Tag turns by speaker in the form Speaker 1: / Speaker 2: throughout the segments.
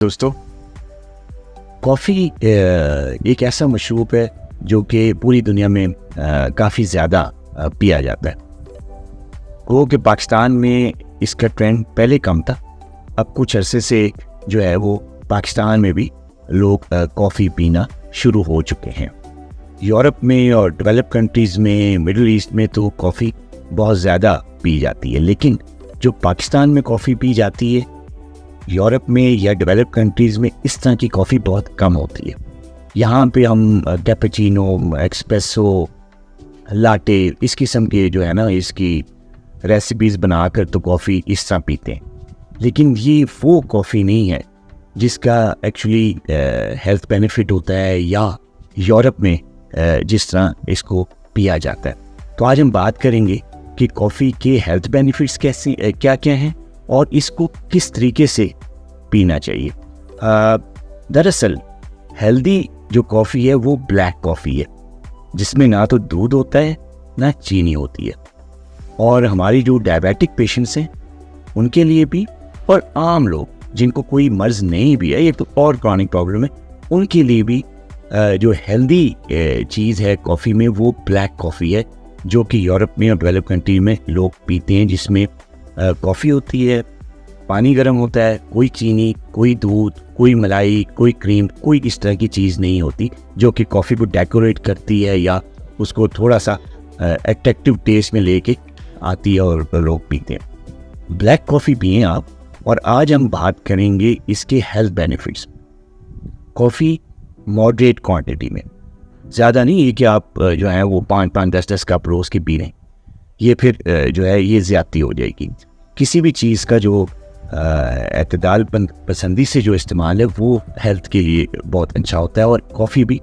Speaker 1: दोस्तों, कॉफ़ी एक ऐसा मशरूब है जो कि पूरी दुनिया में काफ़ी ज़्यादा पिया जाता है। वो कि पाकिस्तान में इसका ट्रेंड पहले कम था, अब कुछ अरसे से जो है वो पाकिस्तान में भी लोग कॉफ़ी पीना शुरू हो चुके हैं। यूरोप में और डेवलप कंट्रीज़ में, मिडिल ईस्ट में तो कॉफ़ी बहुत ज़्यादा पी जाती है, लेकिन जो पाकिस्तान में कॉफ़ी पी जाती है, यूरोप में या डेवलप कंट्रीज़ में इस तरह की कॉफ़ी बहुत कम होती है। यहाँ पे हम कैपेचिनो, एक्सप्रेसो, लाटे इस किस्म के जो है ना इसकी रेसिपीज़ बनाकर तो कॉफ़ी इस तरह पीते हैं, लेकिन ये वो कॉफ़ी नहीं है जिसका एक्चुअली हेल्थ बेनिफिट होता है या यूरोप में जिस तरह इसको पिया जाता है। तो आज हम बात करेंगे कि कॉफ़ी के हेल्थ बेनिफिट्स कैसे क्या क्या हैं और इसको किस तरीके से पीना चाहिए। दरअसल हेल्दी जो कॉफ़ी है वो ब्लैक कॉफ़ी है, जिसमें ना तो दूध होता है ना चीनी होती है, और हमारी जो डायबिटिक पेशेंट्स हैं उनके लिए भी, और आम लोग जिनको कोई मर्ज़ नहीं भी है, ये तो और क्रॉनिक प्रॉब्लम है, उनके लिए भी जो हेल्दी चीज़ है कॉफ़ी में वो ब्लैक कॉफ़ी है, जो कि यूरोप में और डेवलप कंट्री में लोग पीते हैं, जिसमें कॉफ़ी होती है, पानी गर्म होता है, कोई चीनी, कोई दूध, कोई मलाई, कोई क्रीम, कोई इस तरह की चीज़ नहीं होती जो कि कॉफ़ी को डेकोरेट करती है या उसको थोड़ा सा अट्रैक्टिव टेस्ट में लेके आती है और लोग पीते हैं। ब्लैक कॉफ़ी पिएं आप, और आज हम बात करेंगे इसके health benefits. Coffee moderate quantity में, ज़्यादा नहीं है कि आप जो है वो 5-5, 10-10 कप रोज़ के पी लें, ये फिर जो है ये ज़्यादती हो जाएगी। किसी भी चीज़ का जो एतदाल पसंदी से जो इस्तेमाल है वो हेल्थ के लिए बहुत अच्छा होता है, और कॉफ़ी भी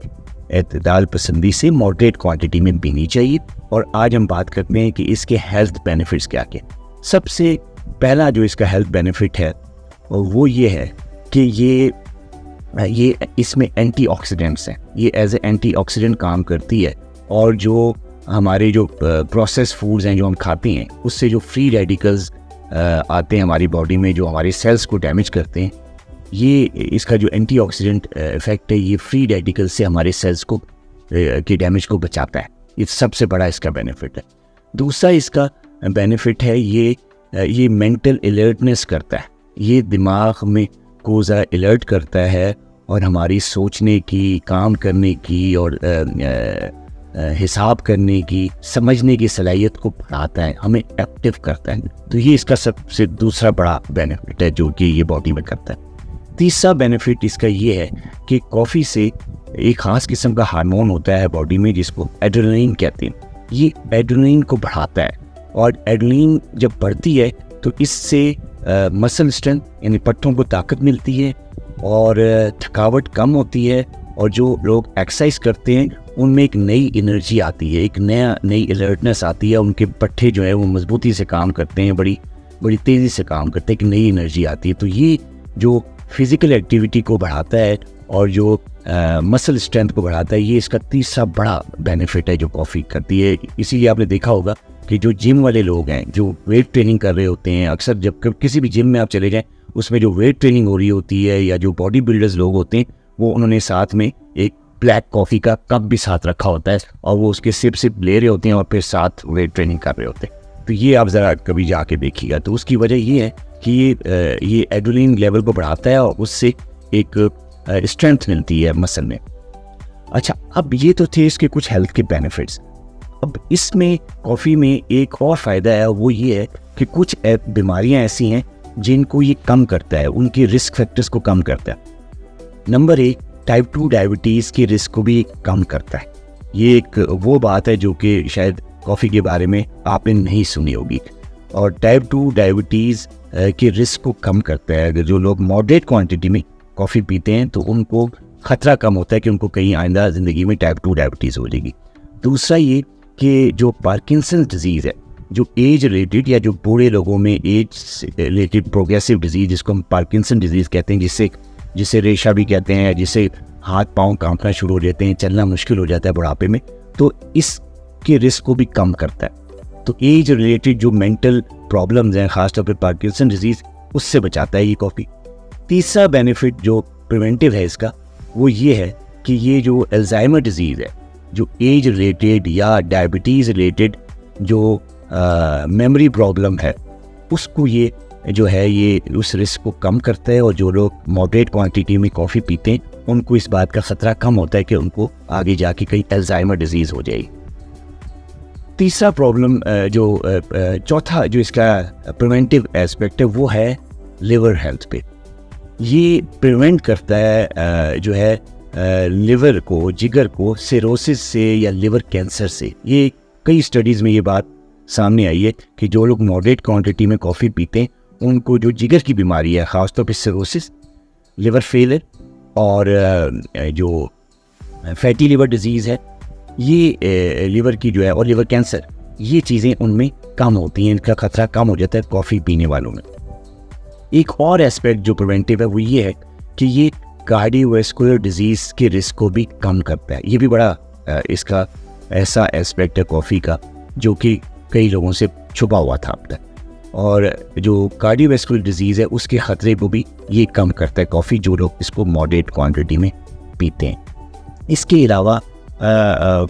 Speaker 1: एतदाल पसंदी से मॉडरेट क्वांटिटी में पीनी चाहिए। और आज हम बात करते हैं कि इसके हेल्थ बेनिफिट्स क्या क्या। सबसे पहला जो इसका हेल्थ बेनिफिट है वो ये है कि ये इसमें एंटीऑक्सीडेंट्स हैं, ये एज ए एंटीऑक्सीडेंट काम करती है, और जो हमारे जो प्रोसेस फूड्स हैं जो हम खाते हैं उससे जो फ्री रेडिकल्स आते हैं हमारी बॉडी में, जो हमारे सेल्स को डैमेज करते हैं, ये इसका जो एंटीऑक्सीडेंट इफेक्ट है ये फ्री रेडिकल्स से हमारे सेल्स को के डैमेज को बचाता है। ये सबसे बड़ा इसका बेनिफिट है। दूसरा इसका बेनिफिट है ये मेंटल अलर्टनेस करता है, ये दिमाग में को ज़रा अलर्ट करता है और हमारी सोचने की, काम करने की और हिसाब करने की, समझने की सलाहियत को बढ़ाता है, हमें एक्टिव करता है। तो ये इसका सबसे दूसरा बड़ा बेनिफिट है जो कि ये बॉडी में करता है। तीसरा बेनिफिट इसका ये है कि कॉफ़ी से एक ख़ास किस्म का हार्मोन होता है बॉडी में जिसको एड्रेनलिन कहते हैं, ये एड्रेनलिन को बढ़ाता है, और एड्रेनलिन जब बढ़ती है तो इससे मसल स्ट्रेंथ यानी पट्टों को ताकत मिलती है और थकावट कम होती है, और जो लोग एक्सरसाइज करते हैं उनमें एक नई एनर्जी आती है, एक नई अलर्टनेस आती है, उनके पट्टे जो है वो मजबूती से काम करते हैं, बड़ी तेज़ी से काम करते हैं, एक नई एनर्जी आती है। तो ये जो फिज़िकल एक्टिविटी को बढ़ाता है और जो मसल स्ट्रेंथ को बढ़ाता है, ये इसका तीसरा बड़ा बेनिफिट है जो कॉफ़ी करती है। इसीलिए आपने देखा होगा कि जो जिम वाले लोग हैं जो वेट ट्रेनिंग कर रहे होते हैं, अक्सर जब किसी भी जिम में आप चले जाएं उसमें जो वेट ट्रेनिंग हो रही होती है या जो बॉडी बिल्डर्स लोग होते हैं वो उन्होंने साथ में एक ब्लैक कॉफ़ी का कप भी साथ रखा होता है, और वो उसके सिप ले रहे होते हैं और फिर साथ वेट ट्रेनिंग कर रहे होते हैं। तो ये आप ज़रा कभी जाके देखिएगा। तो उसकी वजह ये है कि ये एड्रेनलिन लेवल को बढ़ाता है और उससे एक स्ट्रेंथ मिलती है मसल में। अच्छा, अब ये तो थे इसके कुछ हेल्थ के बेनिफिट्स। अब इसमें कॉफ़ी में एक और फ़ायदा है, वो ये है कि कुछ बीमारियां ऐसी हैं जिनको ये कम करता है, उनके रिस्क फैक्टर्स को कम करता है। नंबर 1, टाइप 2 डायबिटीज़ के रिस्क को भी कम करता है। ये एक वो बात है जो कि शायद कॉफ़ी के बारे में आपने नहीं सुनी होगी, और टाइप 2 डायबिटीज़ के रिस्क को कम करता है। अगर जो लोग मॉडरेट क्वांटिटी में कॉफ़ी पीते हैं तो उनको ख़तरा कम होता है कि उनको कहीं आइंदा ज़िंदगी में टाइप 2 डायबिटीज़ हो जाएगी। दूसरा ये कि जो पार्किंसन डिजीज़ है, जो एज रिलेटेड या जो बूढ़े लोगों में एज रिलेटेड प्रोग्रेसिव डिजीज़ जिसको हम पार्किंसन डिजीज़ कहते हैं, जिसे रेशा भी कहते हैं, जिसे हाथ पाँव कांपना शुरू हो जाते हैं, चलना मुश्किल हो जाता है बुढ़ापे में, तो इसके रिस्क को भी कम करता है। तो एज रिलेटेड जो मेंटल प्रॉब्लम्स हैं, ख़ासतौर पर पार्किंसन डिजीज़, उससे बचाता है ये कॉफ़ी। तीसरा बेनिफिट जो प्रिवेंटिव है इसका, वो ये है कि ये जो अल्जाइमर डिजीज़ है, जो एज रिलेटेड या डायबिटीज़ रिलेटेड जो मेमोरी प्रॉब्लम है, उसको ये जो है ये उस रिस्क को कम करता है। और जो लोग मॉडरेट क्वांटिटी में कॉफ़ी पीते हैं उनको इस बात का ख़तरा कम होता है कि उनको आगे जाके कहीं अल्जाइमर डिजीज़ हो जाएगी। तीसरा प्रॉब्लम चौथा जो इसका प्रिवेंटिव एस्पेक्ट है वो है लिवर हेल्थ पे। ये प्रिवेंट करता है जो है लिवर को, जिगर को सिरोसिस से या लिवर कैंसर से। ये कई स्टडीज़ में ये बात सामने आई है कि जो लोग मॉडरेट क्वांटिटी में कॉफ़ी पीते हैं उनको जो जिगर की बीमारी है, ख़ासतौर पे सिरोसिस, लिवर फेलियर और जो फैटी लिवर डिजीज़ है, ये लिवर की जो है, और लिवर कैंसर, ये चीज़ें उनमें कम होती हैं, इनका खतरा कम हो जाता है कॉफ़ी पीने वालों में। एक और एस्पेक्ट जो प्रिवेंटिव है वो ये है कि ये कार्डियोवैस्कुलर डिजीज़ के रिस्क को भी कम करता है। ये भी बड़ा इसका ऐसा एस्पेक्ट है कॉफ़ी का जो कि कई लोगों से छुपा हुआ था अब तक। और जो कार्डियोवैस्कुलर डिजीज़ है उसके ख़तरे को भी ये कम करता है कॉफ़ी, जो लोग इसको मॉडरेट क्वांटिटी में पीते हैं। इसके अलावा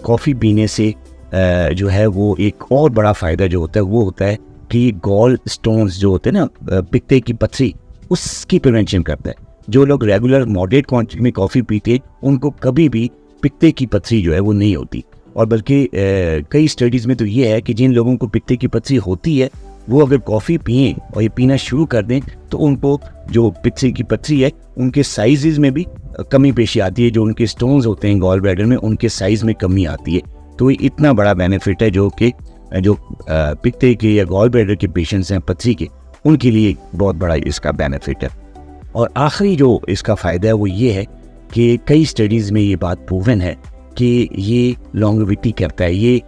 Speaker 1: कॉफ़ी पीने से जो है वो एक और बड़ा फ़ायदा जो होता है वो होता है कि गॉल स्टोन्स जो होते हैं ना, पित्ते की पथरी, उसकी प्रिवेंशन करता है। जो लोग रेगुलर मॉडरेट क्वांटिटी में कॉफ़ी पीते हैं उनको कभी भी पित्ते की पथरी जो है वो नहीं होती। और बल्कि कई स्टडीज़ में तो ये है कि जिन लोगों को पित्ते की पथरी होती है वो अगर कॉफ़ी पिएं और ये पीना शुरू कर दें तो उनको जो पित्ते की पथरी है उनके साइज़ में भी कमी पेशी आती है। जो उनके स्टोन्स होते हैं गॉल ब्लैडर में, उनके साइज़ में कमी आती है। तो ये इतना बड़ा बेनिफिट है जो कि जो पित्ते के या गॉल ब्लैडर के पेशेंट्स हैं पथरी के, उनके लिए बहुत बड़ा इसका बेनिफिट है। और आखिरी जो इसका फ़ायदा है वो ये है कि कई स्टडीज़ में ये बात प्रूवन है कि ये लॉन्गेविटी करता है, ये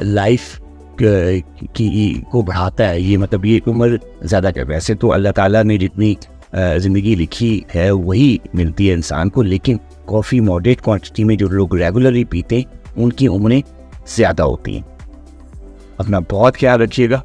Speaker 1: लाइफ की को बढ़ाता है। ये मतलब ये उम्र ज़्यादा कर, वैसे तो अल्लाह ताला ने जितनी ज़िंदगी लिखी है वही मिलती है इंसान को, लेकिन कॉफ़ी मॉडरेट क्वांटिटी में जो लोग रेगुलरली पीते हैं उनकी उम्रें ज़्यादा होती हैं। अपना बहुत ख्याल रखिएगा।